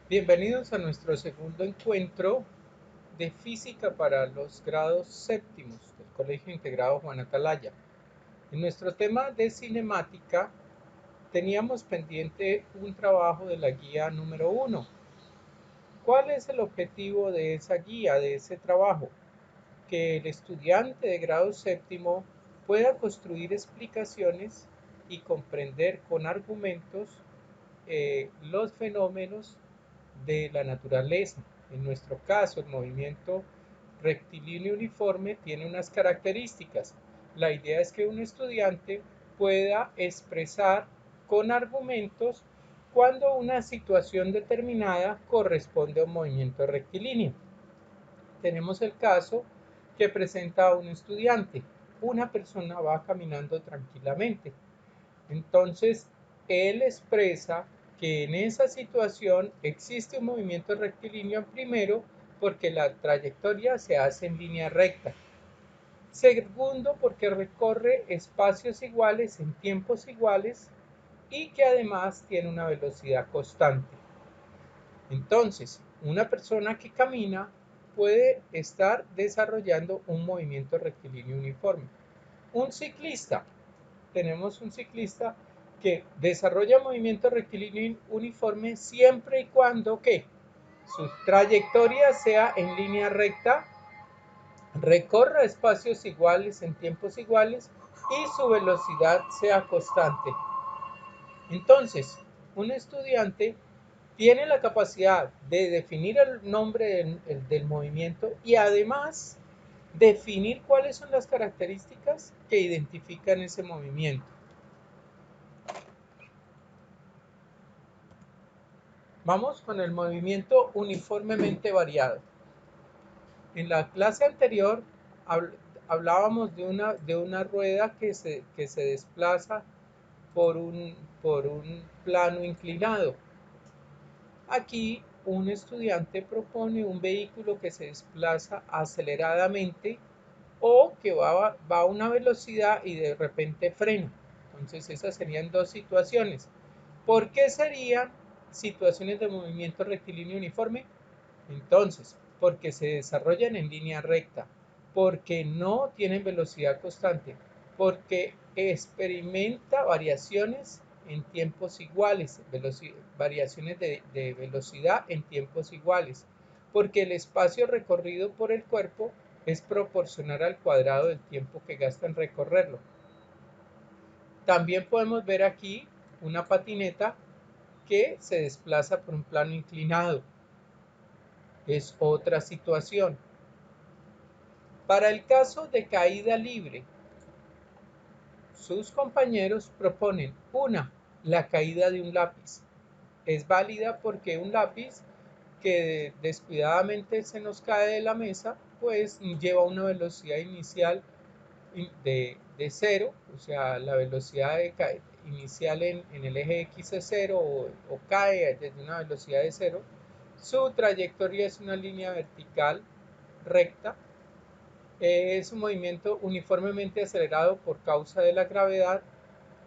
Bienvenidos a nuestro segundo encuentro de física para los grados séptimos del Colegio Integrado Juan Atalaya. En nuestro tema de cinemática teníamos pendiente un trabajo de la guía número 1. ¿Cuál es el objetivo de esa guía, de ese trabajo? Que el estudiante de grado séptimo pueda construir explicaciones y comprender con argumentos los fenómenos de la naturaleza. En nuestro caso, el movimiento rectilíneo uniforme tiene unas características. La idea es que un estudiante pueda expresar con argumentos cuando una situación determinada corresponde a un movimiento rectilíneo. Tenemos el caso que presenta un estudiante. Una persona va caminando tranquilamente. Entonces, él expresa que en esa situación existe un movimiento rectilíneo primero porque la trayectoria se hace en línea recta. Segundo, porque recorre espacios iguales en tiempos iguales y que además tiene una velocidad constante. Entonces, una persona que camina puede estar desarrollando un movimiento rectilíneo uniforme. Un ciclista, tenemos un ciclista que desarrolla movimiento rectilíneo uniforme siempre y cuando que su trayectoria sea en línea recta, recorra espacios iguales en tiempos iguales y su velocidad sea constante. Entonces, un estudiante tiene la capacidad de definir el nombre del movimiento y además definir cuáles son las características que identifican ese movimiento. Vamos con el movimiento uniformemente variado. En la clase anterior hablábamos de una rueda que se desplaza por un plano inclinado. Aquí un estudiante propone un vehículo que se desplaza aceleradamente o que va a una velocidad y de repente frena. Entonces esas serían dos situaciones. ¿Por qué serían situaciones de movimiento rectilíneo uniforme? Entonces, porque se desarrollan en línea recta, porque no tienen velocidad constante, porque experimenta variaciones en tiempos iguales, variaciones de velocidad en tiempos iguales, porque el espacio recorrido por el cuerpo es proporcional al cuadrado del tiempo que gasta en recorrerlo. También podemos ver aquí una patineta que se desplaza por un plano inclinado. Es otra situación. Para el caso de caída libre, sus compañeros proponen una, la caída de un lápiz. Es válida porque un lápiz que descuidadamente se nos cae de la mesa, pues lleva una velocidad inicial de cero, o sea, la velocidad inicial en el eje X es cero o cae desde una velocidad de cero. Su trayectoria es una línea vertical recta. Es un movimiento uniformemente acelerado por causa de la gravedad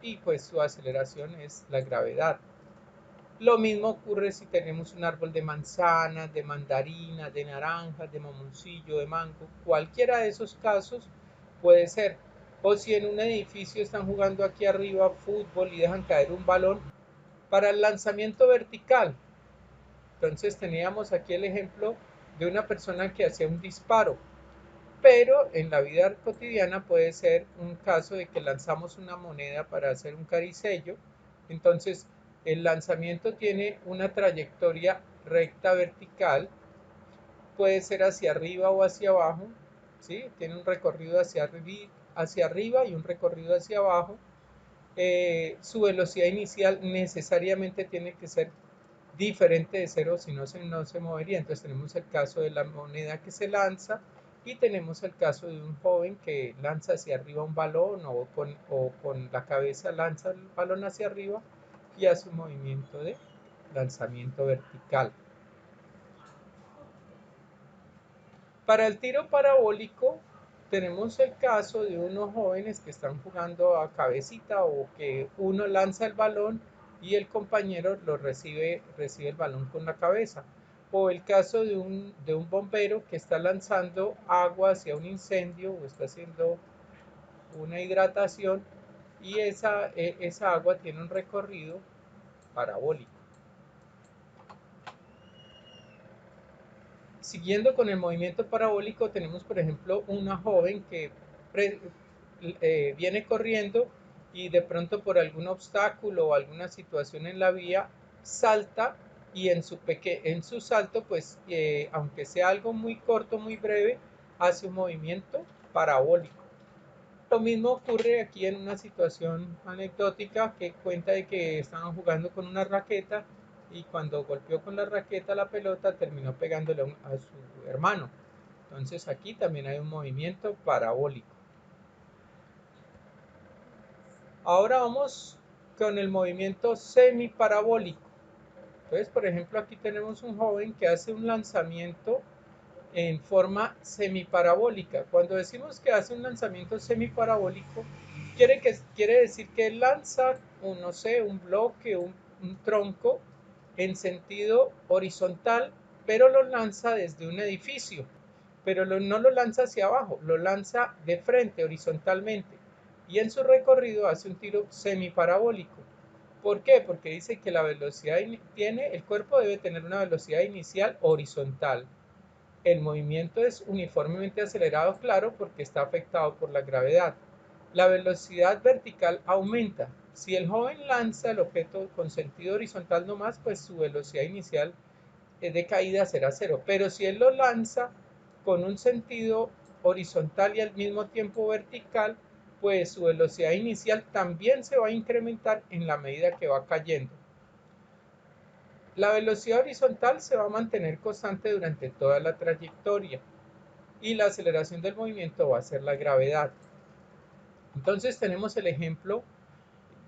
y pues su aceleración es la gravedad. Lo mismo ocurre si tenemos un árbol de manzanas, de mandarinas, de naranjas, de mamoncillo, de mango. Cualquiera de esos casos puede ser. O si en un edificio están jugando aquí arriba fútbol y dejan caer un balón para el lanzamiento vertical. Entonces teníamos aquí el ejemplo de una persona que hacía un disparo, pero en la vida cotidiana puede ser un caso de que lanzamos una moneda para hacer un caricello. Entonces el lanzamiento tiene una trayectoria recta vertical, puede ser hacia arriba o hacia abajo, ¿sí? Tiene un recorrido hacia arriba y un recorrido hacia abajo. Su velocidad inicial necesariamente tiene que ser diferente de cero, si no no se movería. Entonces tenemos el caso de la moneda que se lanza y tenemos el caso de un joven que lanza hacia arriba un balón o con la cabeza lanza el balón hacia arriba y hace un movimiento de lanzamiento vertical. Para el tiro parabólico tenemos el caso de unos jóvenes que están jugando a cabecita o que uno lanza el balón y el compañero recibe el balón con la cabeza. O el caso de un bombero que está lanzando agua hacia un incendio o está haciendo una hidratación y esa agua tiene un recorrido parabólico. Siguiendo con el movimiento parabólico, tenemos por ejemplo una joven que viene corriendo y de pronto por algún obstáculo o alguna situación en la vía salta, y en su salto, pues aunque sea algo muy corto, muy breve, hace un movimiento parabólico. Lo mismo ocurre aquí en una situación anecdótica que cuenta de que estaban jugando con una raqueta y cuando golpeó con la raqueta la pelota terminó pegándole a su hermano. Entonces aquí también hay un movimiento parabólico. Ahora vamos con el movimiento semiparabólico. Entonces, por ejemplo, aquí tenemos un joven que hace un lanzamiento en forma semiparabólica. Cuando decimos que hace un lanzamiento semiparabólico, quiere decir que lanza no sé, un bloque, un tronco en sentido horizontal, pero lo lanza desde un edificio. Pero no lo lanza hacia abajo, lo lanza de frente, horizontalmente. Y en su recorrido hace un tiro semiparabólico. ¿Por qué? Porque dice que la velocidad el cuerpo debe tener una velocidad inicial horizontal. El movimiento es uniformemente acelerado, claro, porque está afectado por la gravedad. La velocidad vertical aumenta. Si el joven lanza el objeto con sentido horizontal nomás, pues su velocidad inicial de caída será cero. Pero si él lo lanza con un sentido horizontal y al mismo tiempo vertical, pues su velocidad inicial también se va a incrementar en la medida que va cayendo. La velocidad horizontal se va a mantener constante durante toda la trayectoria y la aceleración del movimiento va a ser la gravedad. Entonces tenemos el ejemplo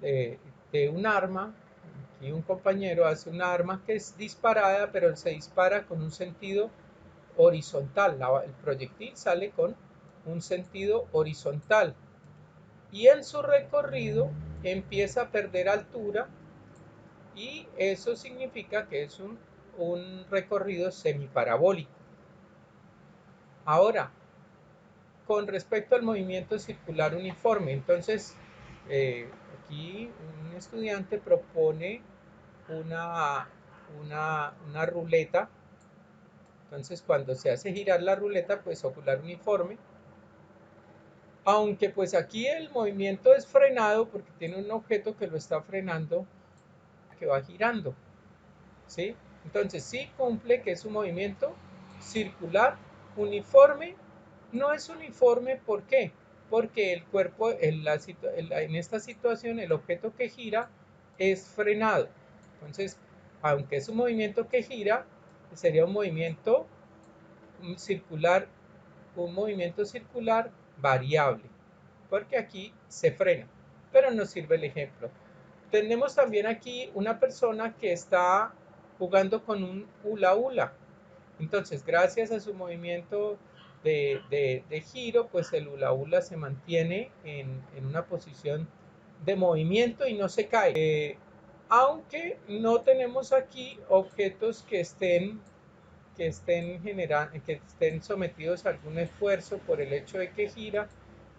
de un arma. Aquí un compañero hace una arma que es disparada, pero se dispara con un sentido horizontal. El proyectil sale con un sentido horizontal y en su recorrido empieza a perder altura, y eso significa que es un recorrido semiparabólico. Ahora, con respecto al movimiento circular uniforme, entonces aquí un estudiante propone una ruleta. Entonces cuando se hace girar la ruleta, pues circular uniforme, aunque pues aquí el movimiento es frenado porque tiene un objeto que lo está frenando, que va girando, ¿sí? Entonces sí cumple que es un movimiento circular uniforme. No es uniforme, ¿por qué? Porque el cuerpo en esta situación el objeto que gira es frenado. Entonces, aunque es un movimiento que gira, sería un movimiento circular variable, porque aquí se frena. Pero nos sirve el ejemplo. Tenemos también aquí una persona que está jugando con un hula hula. Entonces, gracias a su movimiento de giro, pues el hula hula se mantiene en una posición de movimiento y no se cae. Aunque no tenemos aquí objetos que estén sometidos a algún esfuerzo por el hecho de que gira.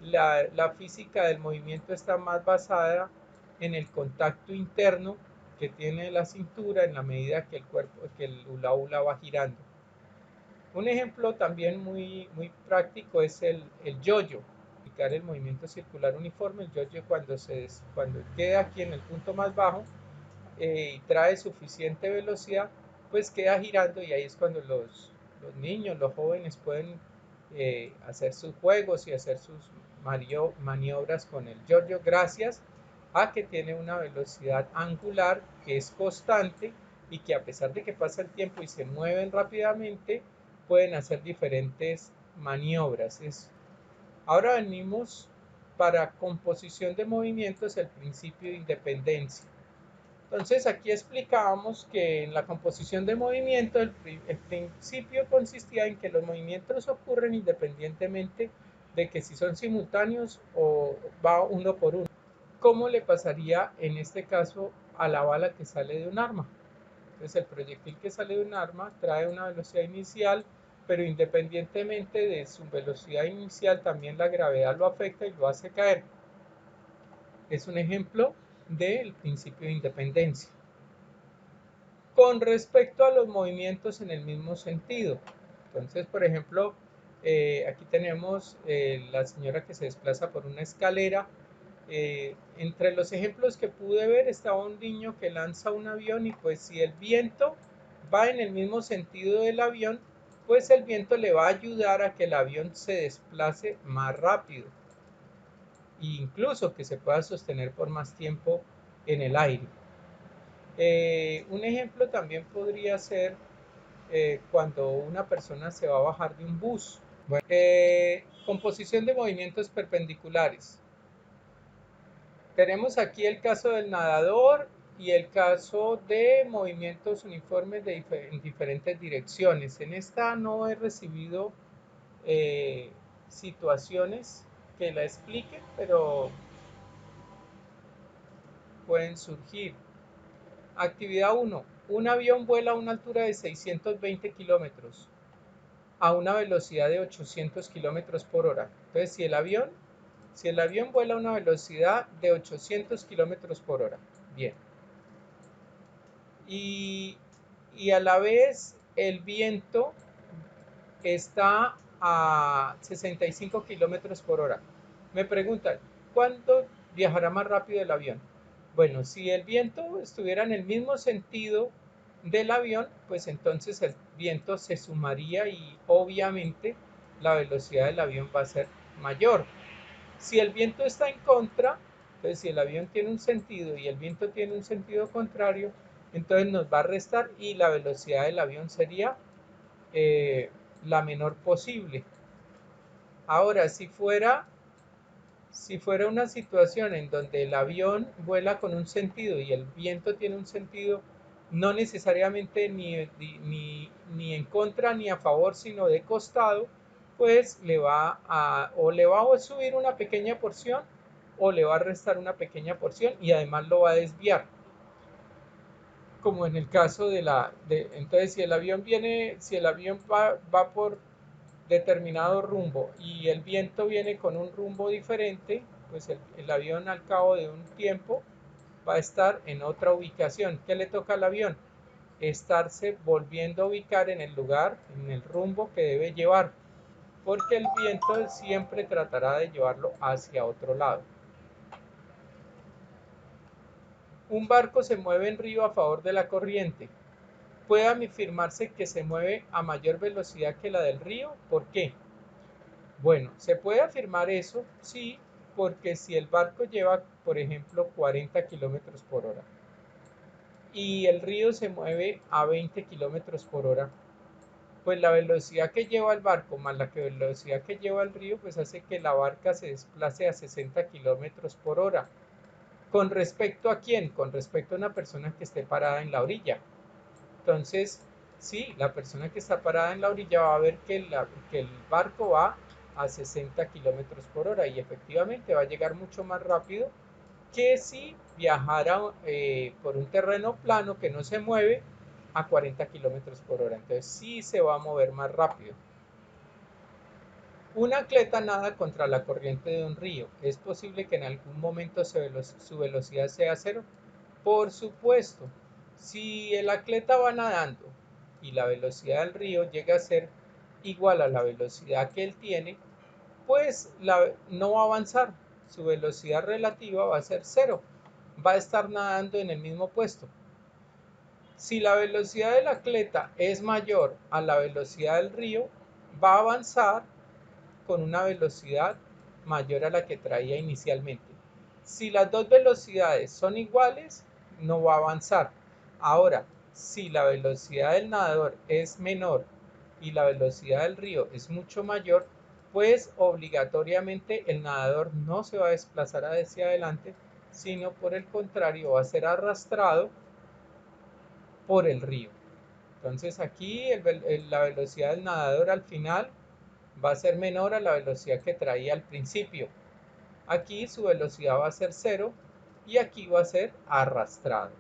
La física del movimiento está más basada en el contacto interno que tiene la cintura en la medida que el hula hula va girando. Un ejemplo también muy práctico es el yo-yo. El movimiento circular uniforme, el yo-yo cuando queda aquí en el punto más bajo y trae suficiente velocidad, pues queda girando, y ahí es cuando los niños, los jóvenes pueden hacer sus juegos y hacer sus maniobras con el yo-yo, gracias a que tiene una velocidad angular que es constante y que a pesar de que pasa el tiempo y se mueven rápidamente, pueden hacer diferentes maniobras. Ahora venimos para composición de movimientos, el principio de independencia. Entonces aquí explicábamos que en la composición de movimiento el principio consistía en que los movimientos ocurren independientemente de que si son simultáneos o va uno por uno. ¿Cómo le pasaría en este caso a la bala que sale de un arma. Entonces el proyectil que sale de un arma trae una velocidad inicial, pero independientemente de su velocidad inicial, también la gravedad lo afecta y lo hace caer. Es un ejemplo del principio de independencia. Con respecto a los movimientos en el mismo sentido, entonces, por ejemplo, aquí tenemos la señora que se desplaza por una escalera. Entre los ejemplos que pude ver estaba un niño que lanza un avión y pues si el viento va en el mismo sentido del avión, pues el viento le va a ayudar a que el avión se desplace más rápido e incluso que se pueda sostener por más tiempo en el aire. Un ejemplo también podría ser cuando una persona se va a bajar de un bus. Bueno, composición de movimientos perpendiculares. Tenemos aquí el caso del nadador y el caso de movimientos uniformes en diferentes direcciones. En esta no he recibido situaciones que la expliquen, pero pueden surgir. Actividad 1. Un avión vuela a una altura de 620 kilómetros a una velocidad de 800 kilómetros por hora. Entonces, si el avión vuela a una velocidad de 800 kilómetros por hora, bien. Y a la vez el viento está a 65 kilómetros por hora. Me preguntan, ¿cuándo viajará más rápido el avión? Bueno, si el viento estuviera en el mismo sentido del avión, pues entonces el viento se sumaría y obviamente la velocidad del avión va a ser mayor. Si el viento está en contra, entonces si el avión tiene un sentido y el viento tiene un sentido contrario, entonces nos va a restar y la velocidad del avión sería la menor posible. Ahora, si fuera una situación en donde el avión vuela con un sentido y el viento tiene un sentido, no necesariamente ni en contra ni a favor, sino de costado, pues le va a subir una pequeña porción o le va a restar una pequeña porción y además lo va a desviar. Como en el caso entonces si el avión va por determinado rumbo y el viento viene con un rumbo diferente, pues el avión al cabo de un tiempo va a estar en otra ubicación. ¿Qué le toca al avión? Estarse volviendo a ubicar en el lugar, en el rumbo que debe llevar, porque el viento siempre tratará de llevarlo hacia otro lado. Un barco se mueve en río a favor de la corriente. Puede afirmarse que se mueve a mayor velocidad que la del río. ¿Por qué? Bueno, se puede afirmar eso, sí, porque si el barco lleva, por ejemplo, 40 kilómetros por hora y el río se mueve a 20 kilómetros por hora, pues la velocidad que lleva el barco más la velocidad que lleva el río, pues hace que la barca se desplace a 60 kilómetros por hora. ¿Con respecto a quién? Con respecto a una persona que esté parada en la orilla. Entonces, sí, la persona que está parada en la orilla va a ver que el barco va a 60 kilómetros por hora y efectivamente va a llegar mucho más rápido que si viajara por un terreno plano que no se mueve a 40 kilómetros por hora. Entonces sí se va a mover más rápido. Un atleta nada contra la corriente de un río. ¿Es posible que en algún momento su velocidad sea cero? Por supuesto. Si el atleta va nadando y la velocidad del río llega a ser igual a la velocidad que él tiene, pues no va a avanzar. Su velocidad relativa va a ser cero. Va a estar nadando en el mismo puesto. Si la velocidad del atleta es mayor a la velocidad del río, va a avanzar con una velocidad mayor a la que traía inicialmente. Si las dos velocidades son iguales, no va a avanzar. Ahora, si la velocidad del nadador es menor y la velocidad del río es mucho mayor, pues obligatoriamente el nadador no se va a desplazar hacia adelante, sino por el contrario va a ser arrastrado por el río. Entonces aquí la velocidad del nadador al final va a ser menor a la velocidad que traía al principio. Aquí su velocidad va a ser cero y aquí va a ser arrastrado.